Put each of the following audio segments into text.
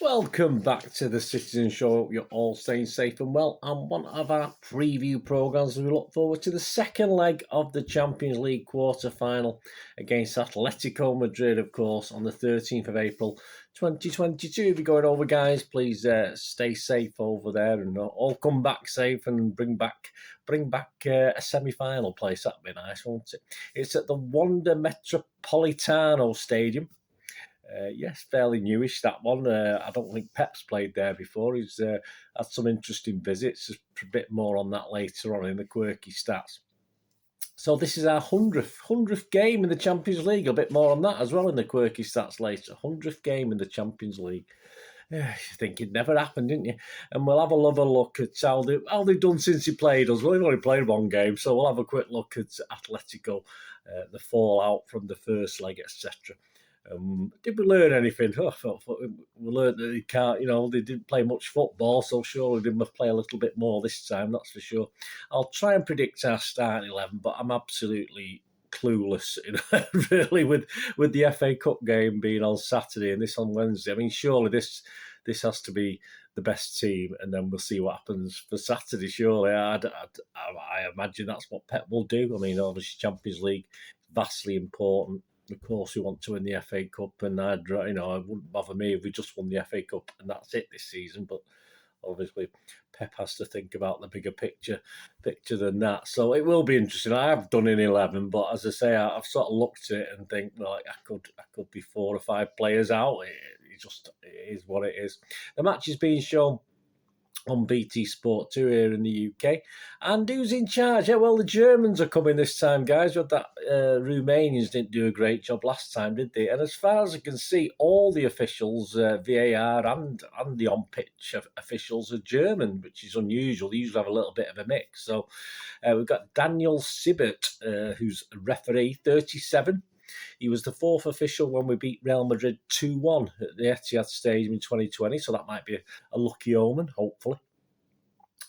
Welcome back to the Citizen Show. Hope you're all staying safe and well. And one of our preview programmes, we look forward to the second leg of the Champions League quarter-final against Atletico Madrid, of course, on the 13th of April 2022. Be going over, guys. Please stay safe over there and all come back safe and bring back a semi-final place. That'd be nice, won't it? It's at the Wanda Metropolitano Stadium. Yes, fairly newish, that one. I don't think Pep's played there before. He's had some interesting visits. There's a bit more on that later on in the quirky stats. So this is our 100th game in the Champions League. A bit more on that as well in the quirky stats later. 100th game in the Champions League. You think it never happened, didn't you? And we'll have a look at how they've done since he played us. Well, they've only played one game, so we'll have a quick look at Atletico, the fallout from the first leg, etc. Did we learn anything? We learned that they didn't play much football, so surely they must play a little bit more this time, that's for sure. I'll try and predict our starting 11, but I'm absolutely clueless, really, with the FA Cup game being on Saturday and this on Wednesday. I mean, surely this has to be the best team, and then we'll see what happens for Saturday, surely. I imagine that's what Pep will do. I mean, obviously, Champions League, vastly important. Of course, we want to win the FA Cup, and it wouldn't bother me if we just won the FA Cup and that's it this season. But obviously, Pep has to think about the bigger picture than that. So it will be interesting. I have done in 11, but as I say, I've sort of looked at it and think, well, I could be 4 or 5 players out. It is what it is. The match is being shown on BT Sport 2 here in the UK. And who's in charge? Yeah, well, the Germans are coming this time, guys. With that, Romanians didn't do a great job last time, did they? And as far as I can see, all the officials, VAR and the on-pitch officials are German, which is unusual. They usually have a little bit of a mix. So we've got Daniel Siebert, who's a referee, 37. He was the 4th official when we beat Real Madrid 2-1 at the Etihad Stadium in 2020, so that might be a lucky omen, hopefully.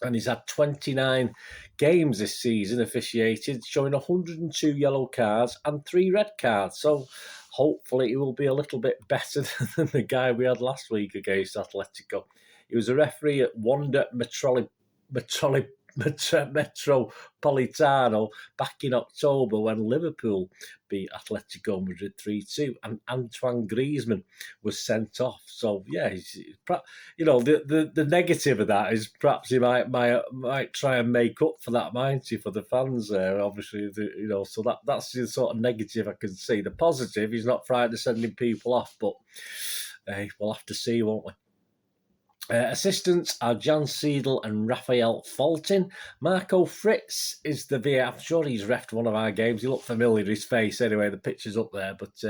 And he's had 29 games this season officiated, showing 102 yellow cards and 3 red cards. So hopefully he will be a little bit better than the guy we had last week against Atletico. He was a referee at Wanda Metropolitano back in October when Liverpool beat Atletico Madrid 3-2, and Antoine Griezmann was sent off. So yeah, the negative of that is perhaps he might try and make up for that, might he, for the fans there. Obviously, so that's the sort of negative I can see. The positive, he's not frightened of sending people off, but hey, we'll have to see, won't we? Assistants are Jan Seidel and Raphael Fulton. Marco Fritz is the VAR. I'm sure he's refed one of our games. He looked familiar, his face anyway. The picture's up there, but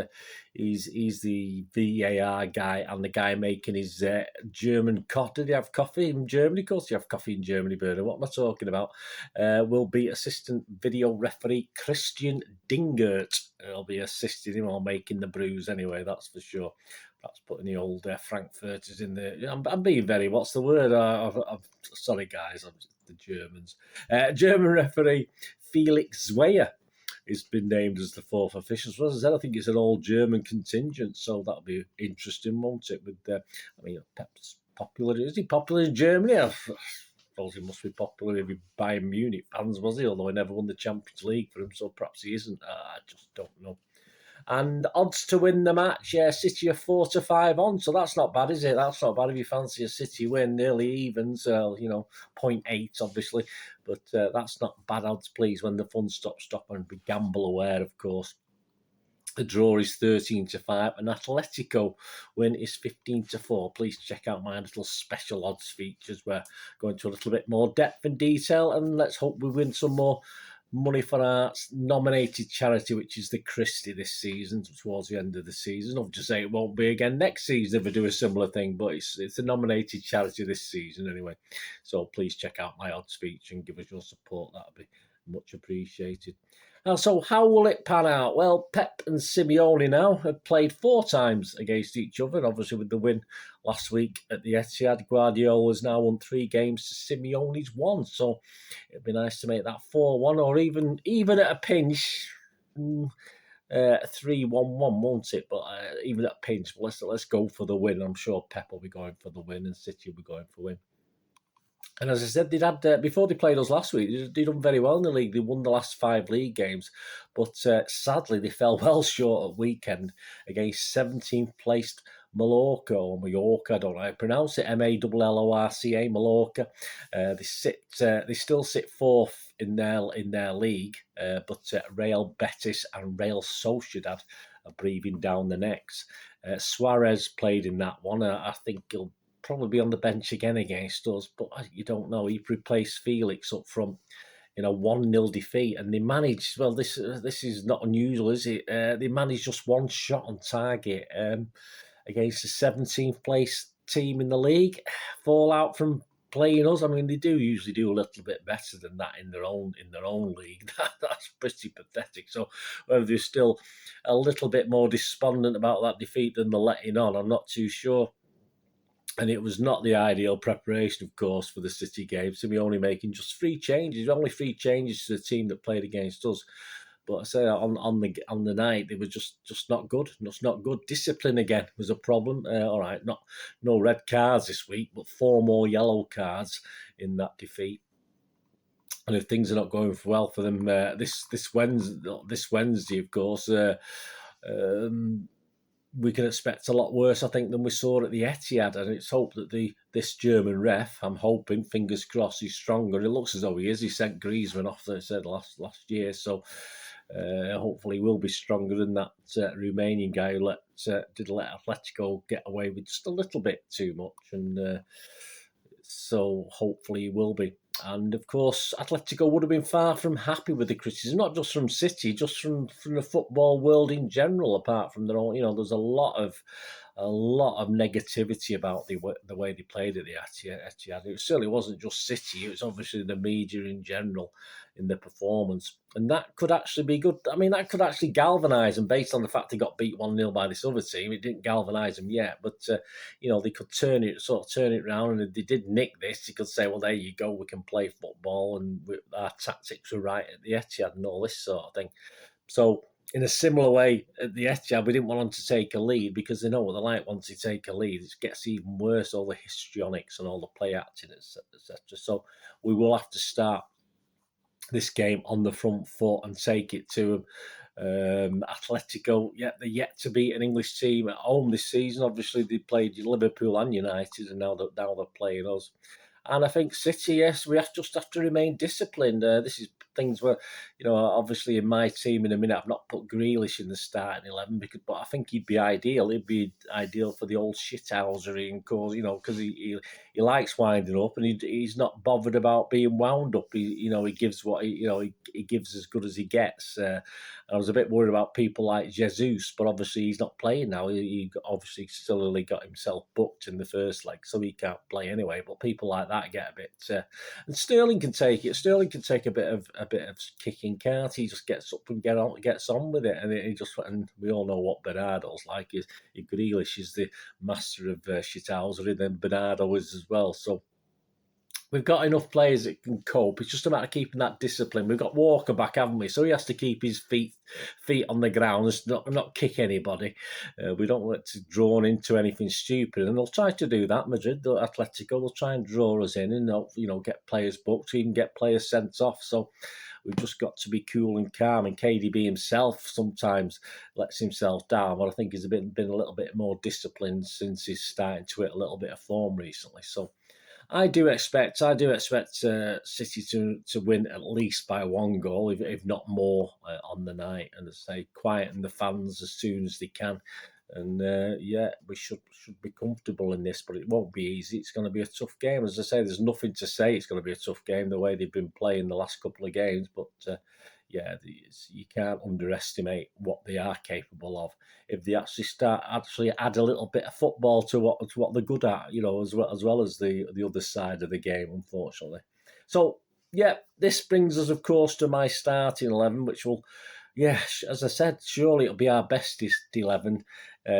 he's the VAR guy and the guy making his German coffee. Did he have coffee in Germany? Of course you have coffee in Germany, Bernard. What am I talking about? Will be assistant video referee Christian Dingert. He'll be assisting him or making the brews anyway, that's for sure. Perhaps putting the old Frankfurters in there. I'm being very, what's the word? Sorry, guys, the Germans. German referee Felix Zweyer has been named as the 4th official. So as I said, I think it's an all German contingent, so that'll be interesting, won't it? Pep's popular. Is he popular in Germany? I suppose he must be popular if he Bayern Munich fans, was he? Although he never won the Champions League for him, so perhaps he isn't. I just don't know. And odds to win the match, City are 4-5 on, so that's not bad, is it? That's not bad if you fancy a City win, nearly even, so, 0.8 obviously, but that's not bad odds, please, when the fun stops and be gamble aware, of course. The draw is 13-5, and Atletico win is 15-4. Please check out my little special odds features. We're going to a little bit more depth and detail, and let's hope we win some more money for our nominated charity, which is the Christie this season, towards the end of the season. I'll just say it won't be again next season if we do a similar thing, but it's a nominated charity this season anyway. So please check out my odds feature and give us your support. That would be much appreciated. Now, so how will it pan out? Well, Pep and Simeone now have played 4 times against each other, and obviously with the win last week at the Etihad, Guardiola's now won 3 games to Simeone's 1. So it'd be nice to make that 4-1, or even at a pinch, a 3-1-1, won't it? But even at pinch, let's go for the win. I'm sure Pep will be going for the win, and City will be going for win. And as I said, they'd had before they played us last week, they'd done very well in the league. They won the last 5 league games, but sadly they fell well short at weekend against 17th placed Mallorca, or Mallorca, I don't know how to pronounce it, Mallorca. Mallorca. They still sit 4th in their league, but Real Betis and Real Sociedad are breathing down the necks. Suarez played in that one. I think he'll probably be on the bench again against us, but you don't know. He replaced Felix up front in a 1-0 defeat, and they managed, well, this is not unusual, is it? They managed just one shot on target against the 17th place team in the league. Fallout from playing us. I mean, they do usually do a little bit better than that in their own league. That's pretty pathetic. So whether they're still a little bit more despondent about that defeat than they're letting on, I'm not too sure. And it was not the ideal preparation, of course, for the City game. Simeone making just 3 changes, only 3 changes to the team that played against us. But I say on the night, they were just not good. Just not good. Discipline again was a problem. All right, no red cards this week, but 4 more yellow cards in that defeat. And if things are not going well for them this Wednesday, of course, we can expect a lot worse, I think, than we saw at the Etihad. And it's hoped that this German ref, I'm hoping, fingers crossed, he's stronger. It looks as though he is. He sent Griezmann off, they said, last year. So hopefully he will be stronger than that Romanian guy who did let Atletico get away with just a little bit too much. And so hopefully he will be. And of course, Atletico would have been far from happy with the criticism, not just from City, just from the football world in general. Apart from their own, there's a lot of negativity about the way they played at the Etihad. It certainly wasn't just City; it was obviously the media in general in the performance, and that could actually be good. I mean, that could actually galvanise them. Based on the fact they got beat 1-0 by this other team, it didn't galvanise them yet, but they could turn it around, and if they did nick this, they could say, well, there you go, we can play football, and our tactics were right at the Etihad and all this sort of thing. So in a similar way, at the Etihad, we didn't want them to take a lead because they know what they're like once they take a lead. It gets even worse, all the histrionics and all the play acting, etc. So we will have to start this game on the front foot and take it to them. Atletico, they're yet to beat an English team at home this season. Obviously, they played Liverpool and United, and now they're playing us. And I think City, yes, we just have to remain disciplined. This is things where, obviously in my team in a minute, I've not put Grealish in the starting 11, but I think he'd be ideal. He'd be ideal for the old shithousery and cause, because he likes winding up, and he's not bothered about being wound up. He gives what he gives as good as he gets. I was a bit worried about people like Jesus, but obviously he's not playing now. He obviously still only got himself booked in the first leg, so he can't play anyway. But people like that get a bit, and Sterling can take it. Sterling can take a bit of kicking cart. He just gets up and gets on with it, and we all know what Bernardo's like. Grealish is the master of shithousery, then Bernardo is as well. So we've got enough players that can cope. It's just a matter of keeping that discipline. We've got Walker back, haven't we? So he has to keep his feet on the ground and not kick anybody. We don't want to drawn into anything stupid, and they'll try to do that. Madrid, Atletico, will try and draw us in and get players booked, even get players sent off. So we've just got to be cool and calm. And KDB himself sometimes lets himself down, but I think he's been a little bit more disciplined since he's starting to hit a little bit of form recently. So I do expect City to win at least by 1 goal, if not more, on the night. And as I say, quieten the fans as soon as they can. And we should be comfortable in this, but it won't be easy. It's going to be a tough game. As I say, there's nothing to say it's going to be a tough game the way they've been playing the last couple of games. But you can't underestimate what they are capable of if they actually add a little bit of football to what they're good at, as well as the other side of the game, unfortunately. So this brings us, of course, to my starting 11, which will, as I said, surely it'll be our best 11,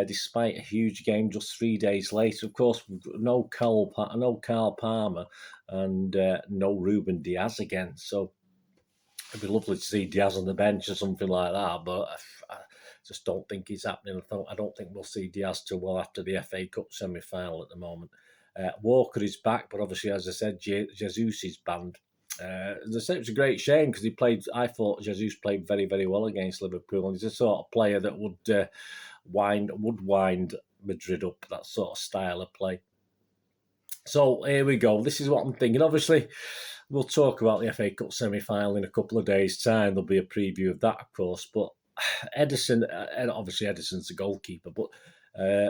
despite a huge game just 3 days later. Of course, no Carl Palmer and no Ruben Diaz again. So it'd be lovely to see Diaz on the bench or something like that, but just don't think it's happening. I don't think we'll see Diaz till well after the FA Cup semi-final at the moment. Walker is back, but obviously, as I said, Jesus is banned. As I said, it was a great shame because I thought Jesus played very, very well against Liverpool, and he's a sort of player that would wind Madrid up, that sort of style of play. So here we go. This is what I'm thinking. Obviously, we'll talk about the FA Cup semi-final in a couple of days' time. There'll be a preview of that, of course. But Ederson, obviously Ederson's the goalkeeper, but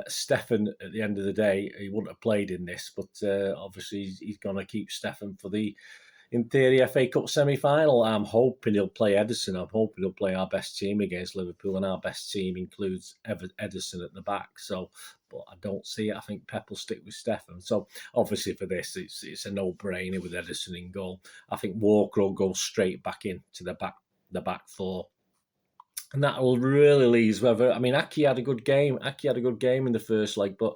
Stefan, at the end of the day, he wouldn't have played in this. But obviously, he's going to keep Stefan for the, in theory, FA Cup semi-final. I'm hoping he'll play Ederson. I'm hoping he'll play our best team against Liverpool, and our best team includes Ederson at the back. So, but I don't see it. I think Pep will stick with Stefan. So, obviously, for this, it's a no-brainer with Ederson in goal. I think Walker will go straight back into the back four. And that will really leave whether... I mean, Aki had a good game. Aki had a good game in the first leg, but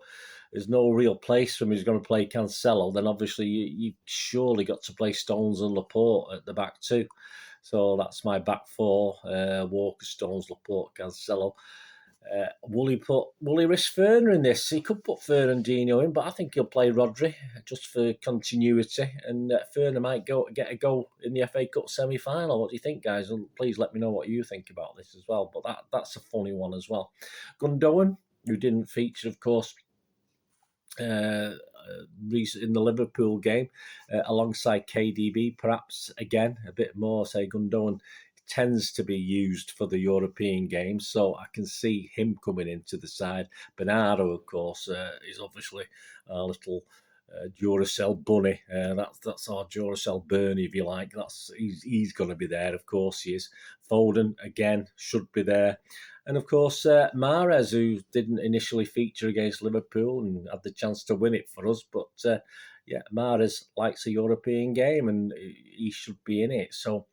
there's no real place for him. He's going to play Cancelo. Then obviously you surely got to play Stones and Laporte at the back too. So that's my back four: Walker, Stones, Laporte, Cancelo. Will he risk Ferner in this? He could put Fernandinho in, but I think he'll play Rodri just for continuity. And Ferner might get a go in the FA Cup semi-final. What do you think, guys? And please let me know what you think about this as well. But that's a funny one as well. Gundogan, who didn't feature, of course, in the Liverpool game, alongside KDB, perhaps again a bit more. Say Gundogan tends to be used for the European games, so I can see him coming into the side. Bernardo, of course, is obviously our little Duracell bunny. That's our Duracell Bernie, if you like. He's going to be there, of course he is. Foden again should be there. And of course, Mahrez, who didn't initially feature against Liverpool and had the chance to win it for us. But Mahrez likes a European game and he should be in it. So,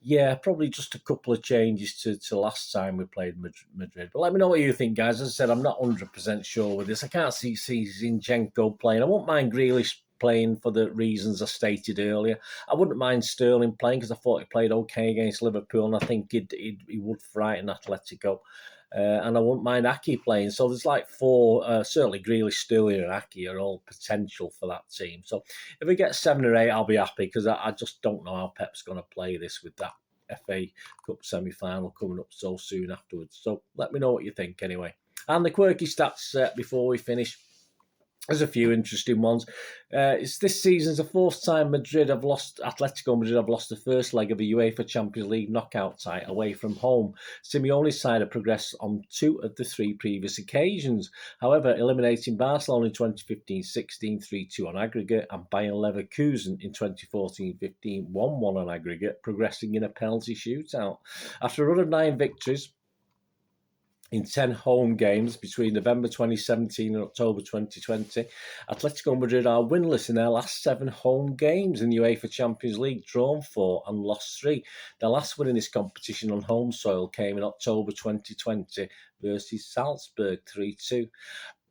yeah, probably just a couple of changes to last time we played Madrid. But let me know what you think, guys. As I said, I'm not 100% sure with this. I can't see Zinchenko playing. I won't mind Grealish playing for the reasons I stated earlier. I wouldn't mind Sterling playing because I thought he played okay against Liverpool, and I think he would frighten Atletico. And I wouldn't mind Aki playing. So there's like four, certainly Grealish, Sterling and Aki are all potential for that team. So if we get 7 or 8, I'll be happy because I just don't know how Pep's going to play this with that FA Cup semi-final coming up so soon afterwards. So let me know what you think anyway. And the quirky stats before we finish. There's a few interesting ones. It's this season's the fourth time Atletico Madrid have lost the first leg of a UEFA Champions League knockout tie away from home. Simeone's side have progressed on 2 of the 3 previous occasions. However, eliminating Barcelona in 2015-16 3-2 on aggregate and Bayern Leverkusen in 2014-15 1-1 on aggregate, progressing in a penalty shootout. After a run of 9 victories in 10 home games between November 2017 and October 2020, Atletico Madrid are winless in their last 7 home games in the UEFA Champions League, drawn 4 and lost 3. Their last win in this competition on home soil came in October 2020 versus Salzburg 3-2.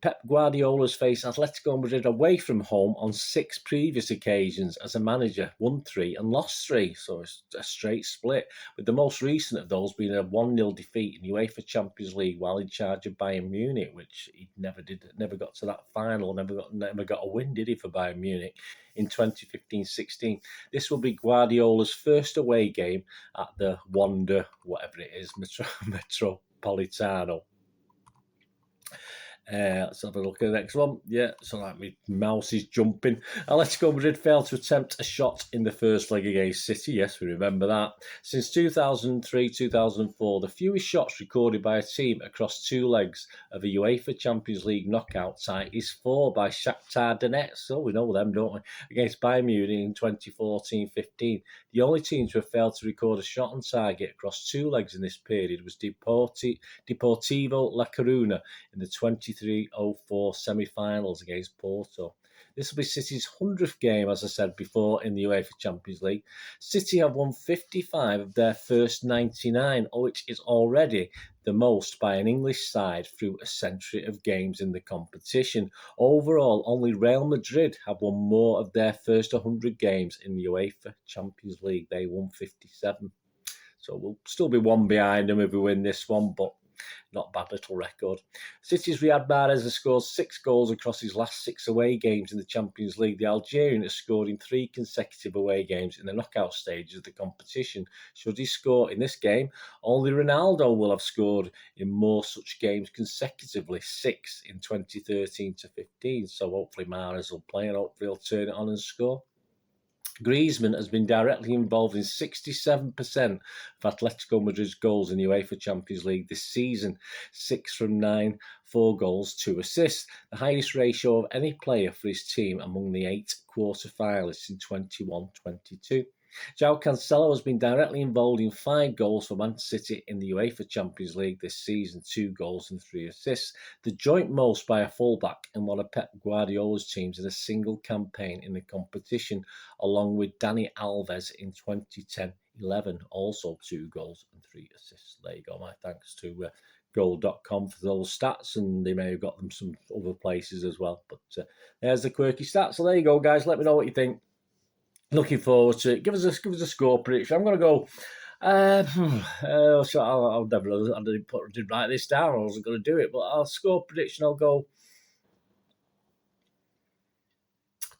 Pep Guardiola's faced Atletico Madrid away from home on 6 previous occasions as a manager, won 3 and lost 3, so it's a straight split, with the most recent of those being a 1-0 defeat in UEFA Champions League while in charge of Bayern Munich, which he never got to that final, never got a win, did he, for Bayern Munich in 2015-16. This will be Guardiola's first away game at the Wanda, whatever it is, Metropolitano. Let's have a look at the next one. Yeah, so like my mouse is jumping. Atletico Madrid failed to attempt a shot in the first leg against City. Yes, we remember that. Since 2003-2004, the fewest shots recorded by a team across 2 legs of a UEFA Champions League knockout tie is 4 by Shakhtar Donetsk. So we know them, don't we? Against Bayern Munich in 2014-15. The only team to have failed to record a shot on target across 2 legs in this period was Deportivo La Coruña in the 23-04 semi-finals against Porto. This will be City's 100th game, as I said before, in the UEFA Champions League. City have won 55 of their first 99, which is already the most by an English side through a century of games in the competition. Overall, only Real Madrid have won more of their first 100 games in the UEFA Champions League. They won 57. So we'll still be 1 behind them if we win this one, but not a bad little record. City's Riyad Mahrez has scored 6 goals across his last 6 away games in the Champions League. The Algerian has scored in 3 consecutive away games in the knockout stages of the competition. Should he score in this game, only Ronaldo will have scored in more such games consecutively, 6 in 2013 to 15. So hopefully Mahrez will play and hopefully he'll turn it on and score. Griezmann has been directly involved in 67% of Atletico Madrid's goals in the UEFA Champions League this season. 6 from 9, 4 goals, 2 assists. The highest ratio of any player for his team among the 8 quarter-finalists in 21-22. João Cancelo has been directly involved in 5 goals for Manchester City in the UEFA Champions League this season, 2 goals and 3 assists, the joint most by a fullback in one of Pep Guardiola's teams in a single campaign in the competition, along with Dani Alves in 2010-11, also 2 goals and 3 assists. There you go, my thanks to Goal.com for those stats, and they may have got them some other places as well, but there's the quirky stats. So there you go, guys, let me know what you think. Looking forward to it. Give us a score prediction. I'm going to go. I didn't write this down. I wasn't going to do it, but I'll score prediction. I'll go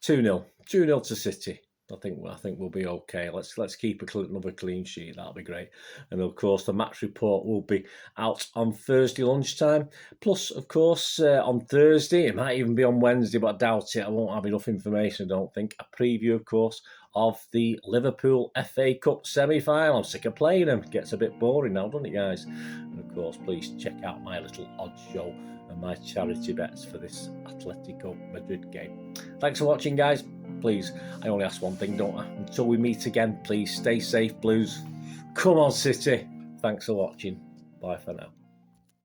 2-0. 2-0 to City. I think we'll be okay. Let's keep another clean sheet. That'll be great. And of course, the match report will be out on Thursday lunchtime. Plus, of course, on Thursday, it might even be on Wednesday, but I doubt it. I won't have enough information, I don't think. A preview, of course, of the Liverpool FA Cup semi-final. I'm sick of playing them. It gets a bit boring now, doesn't it, guys? And of course, please check out my little odds show and my charity bets for this Atletico Madrid game. Thanks for watching, guys. Please, I only ask one thing, don't I? Until we meet again, please stay safe, Blues. Come on, City. Thanks for watching. Bye for now.